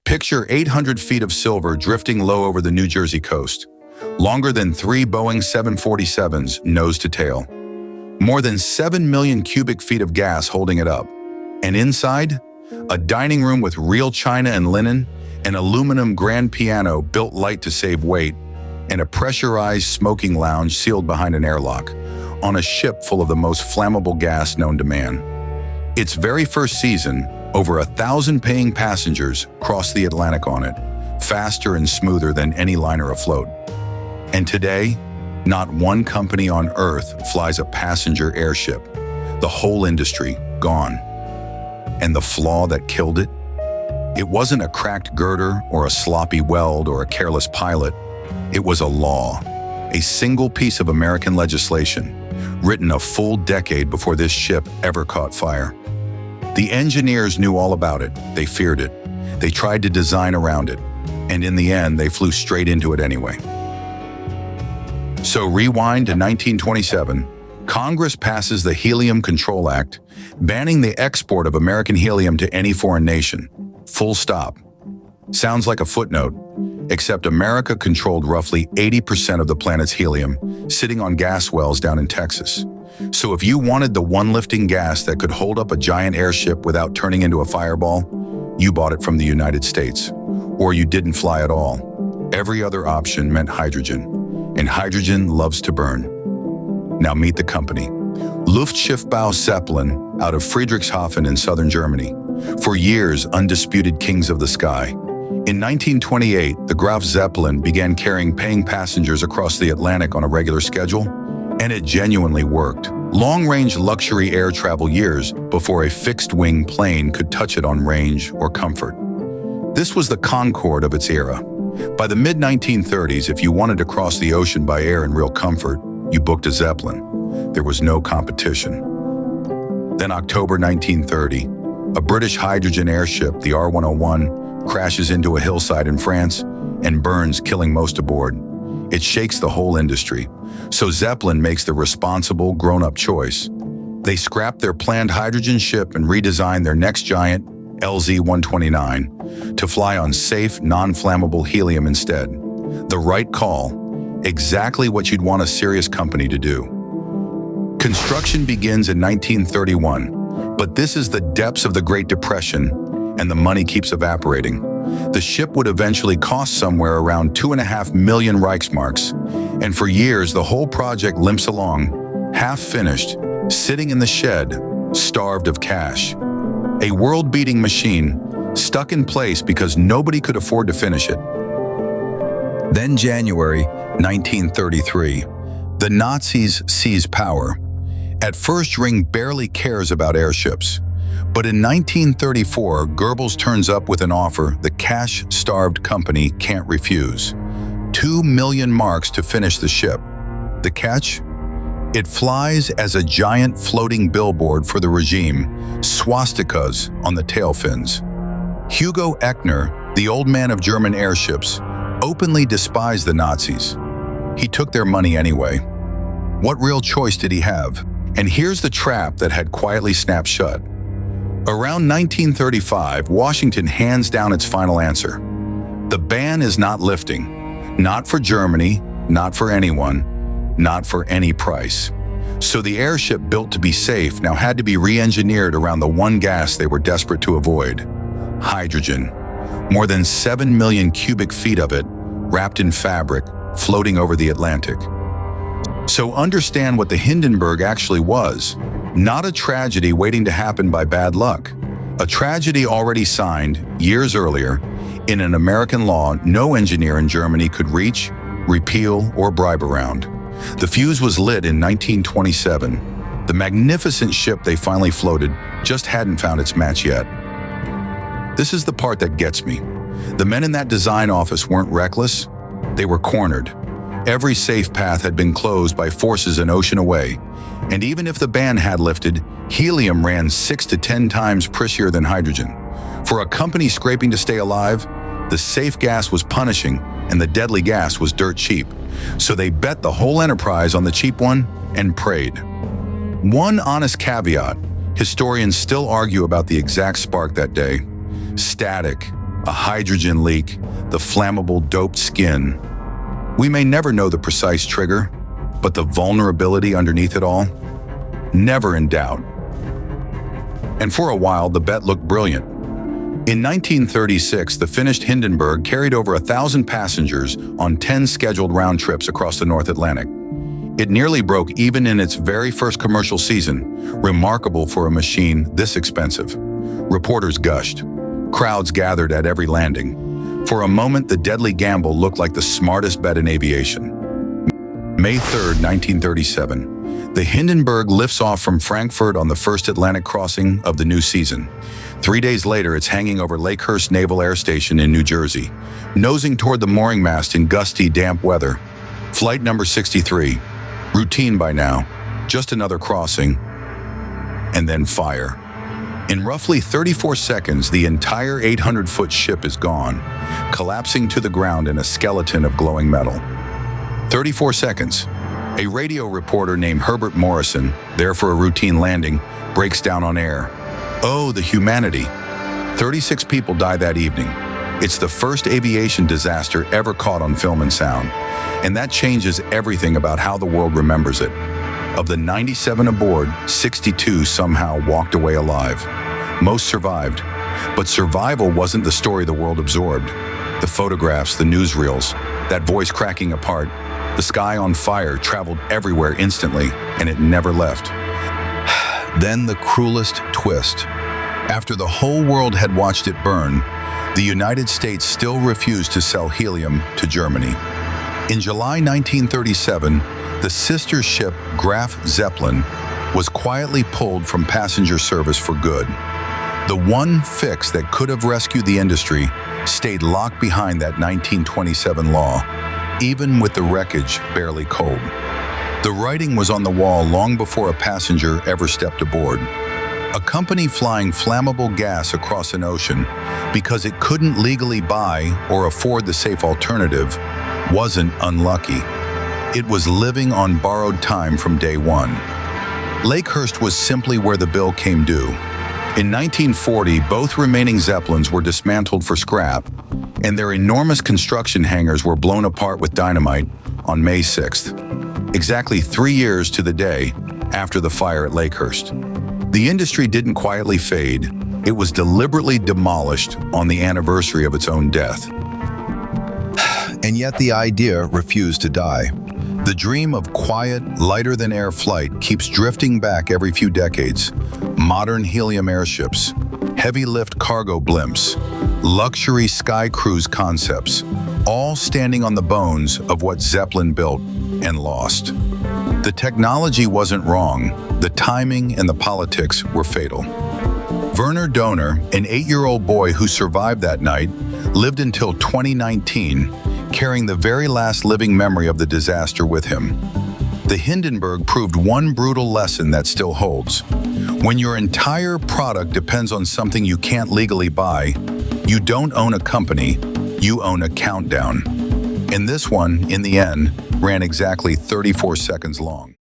Picture 800 feet of silver drifting low over the New Jersey coast, longer than 3 Boeing 747s nose to tail. More than 7 million cubic feet of gas holding it up. And inside, a dining room with real china and linen, an aluminum grand piano built light to save weight, and a pressurized smoking lounge sealed behind an airlock, on a ship full of the most flammable gas known to man. Its very first season, over 1,000 paying passengers crossed the Atlantic on it, faster and smoother than any liner afloat. And today, not one company on Earth flies a passenger airship. The whole industry, gone. And the flaw that killed it? It wasn't a cracked girder or a sloppy weld or a careless pilot. It was a law, a single piece of American legislation, written a full decade before this ship ever caught fire. The engineers knew all about it. They feared it. They tried to design around it. And in the end, they flew straight into it anyway. So rewind to 1927. Congress passes the Helium Control Act, banning the export of American helium to any foreign nation. Full stop. Sounds like a footnote, except America controlled roughly 80% of the planet's helium, sitting on gas wells down in Texas. So if you wanted the one lifting gas that could hold up a giant airship without turning into a fireball, you bought it from the United States. Or you didn't fly at all. Every other option meant hydrogen, and hydrogen loves to burn. Now meet the company. Luftschiffbau Zeppelin, out of Friedrichshafen in southern Germany. For years, undisputed kings of the sky. In 1928, the Graf Zeppelin began carrying paying passengers across the Atlantic on a regular schedule, and it genuinely worked. Long-range luxury air travel years before a fixed-wing plane could touch it on range or comfort. This was the Concorde of its era. By the mid-1930s, if you wanted to cross the ocean by air in real comfort, you booked a Zeppelin. There was no competition. Then October 1930, a British hydrogen airship, the R-101, crashes into a hillside in France and burns, killing most aboard. It shakes the whole industry. So Zeppelin makes the responsible, grown-up choice. They scrap their planned hydrogen ship and redesign their next giant, LZ-129, to fly on safe, non-flammable helium instead. The right call, exactly what you'd want a serious company to do. Construction begins in 1931, but this is the depths of the Great Depression, and the money keeps evaporating. The ship would eventually cost somewhere around 2.5 million Reichsmarks, and for years the whole project limps along, half-finished, sitting in the shed, starved of cash. A world-beating machine, stuck in place because nobody could afford to finish it. Then January 1933, the Nazis seize power. At first, Ring barely cares about airships. But in 1934, Goebbels turns up with an offer the cash-starved company can't refuse. 2 million marks to finish the ship. The catch? It flies as a giant floating billboard for the regime, swastikas on the tail fins. Hugo Echner, the old man of German airships, openly despised the Nazis. He took their money anyway. What real choice did he have? And here's the trap that had quietly snapped shut. Around 1935, Washington hands down its final answer. The ban is not lifting. Not for Germany, not for anyone, not for any price. So the airship built to be safe now had to be re-engineered around the one gas they were desperate to avoid: hydrogen. More than 7 million cubic feet of it, wrapped in fabric, floating over the Atlantic. So understand what the Hindenburg actually was. Not a tragedy waiting to happen by bad luck. A tragedy already signed, years earlier, in an American law no engineer in Germany could reach, repeal, or bribe around. The fuse was lit in 1927. The magnificent ship they finally floated just hadn't found its match yet. This is the part that gets me. The men in that design office weren't reckless. They were cornered. Every safe path had been closed by forces an ocean away. And even if the ban had lifted, helium ran 6 to 10 times pricier than hydrogen. For a company scraping to stay alive, the safe gas was punishing and the deadly gas was dirt cheap. So they bet the whole enterprise on the cheap one and prayed. One honest caveat: historians still argue about the exact spark that day. Static, a hydrogen leak, the flammable doped skin. We may never know the precise trigger, but the vulnerability underneath it all, never in doubt. And for a while, the bet looked brilliant. In 1936, the finished Hindenburg carried over 1,000 passengers on 10 scheduled round trips across the North Atlantic. It nearly broke even in its very first commercial season, remarkable for a machine this expensive. Reporters gushed. Crowds gathered at every landing. For a moment, the deadly gamble looked like the smartest bet in aviation. May 3, 1937, the Hindenburg lifts off from Frankfurt on the first Atlantic crossing of the new season. 3 days later, it's hanging over Lakehurst Naval Air Station in New Jersey, nosing toward the mooring mast in gusty, damp weather. Flight number 63. Routine by now, just another crossing, and then fire. In roughly 34 seconds, the entire 800-foot ship is gone, collapsing to the ground in a skeleton of glowing metal. 34 seconds. A radio reporter named Herbert Morrison, there for a routine landing, breaks down on air. Oh, the humanity. 36 people die that evening. It's the first aviation disaster ever caught on film and sound. And that changes everything about how the world remembers it. Of the 97 aboard, 62 somehow walked away alive. Most survived. But survival wasn't the story the world absorbed. The photographs, the newsreels, that voice cracking apart, the sky on fire traveled everywhere instantly, and it never left. Then the cruelest twist. After the whole world had watched it burn, the United States still refused to sell helium to Germany. In July 1937, the sister ship Graf Zeppelin was quietly pulled from passenger service for good. The one fix that could have rescued the industry stayed locked behind that 1927 law, even with the wreckage barely cold. The writing was on the wall long before a passenger ever stepped aboard. A company flying flammable gas across an ocean because it couldn't legally buy or afford the safe alternative wasn't unlucky. It was living on borrowed time from day one. Lakehurst was simply where the bill came due. In 1940, both remaining Zeppelins were dismantled for scrap, and their enormous construction hangars were blown apart with dynamite on May 6th, exactly 3 years to the day after the fire at Lakehurst. The industry didn't quietly fade. It was deliberately demolished on the anniversary of its own death. And yet the idea refused to die. The dream of quiet, lighter-than-air flight keeps drifting back every few decades. Modern helium airships, heavy-lift cargo blimps, luxury sky cruise concepts, all standing on the bones of what Zeppelin built and lost. The technology wasn't wrong. The timing and the politics were fatal. Werner Donner, an 8-year-old boy who survived that night, lived until 2019, carrying the very last living memory of the disaster with him. The Hindenburg proved one brutal lesson that still holds. When your entire product depends on something you can't legally buy, you don't own a company, you own a countdown. And this one, in the end, ran exactly 34 seconds long.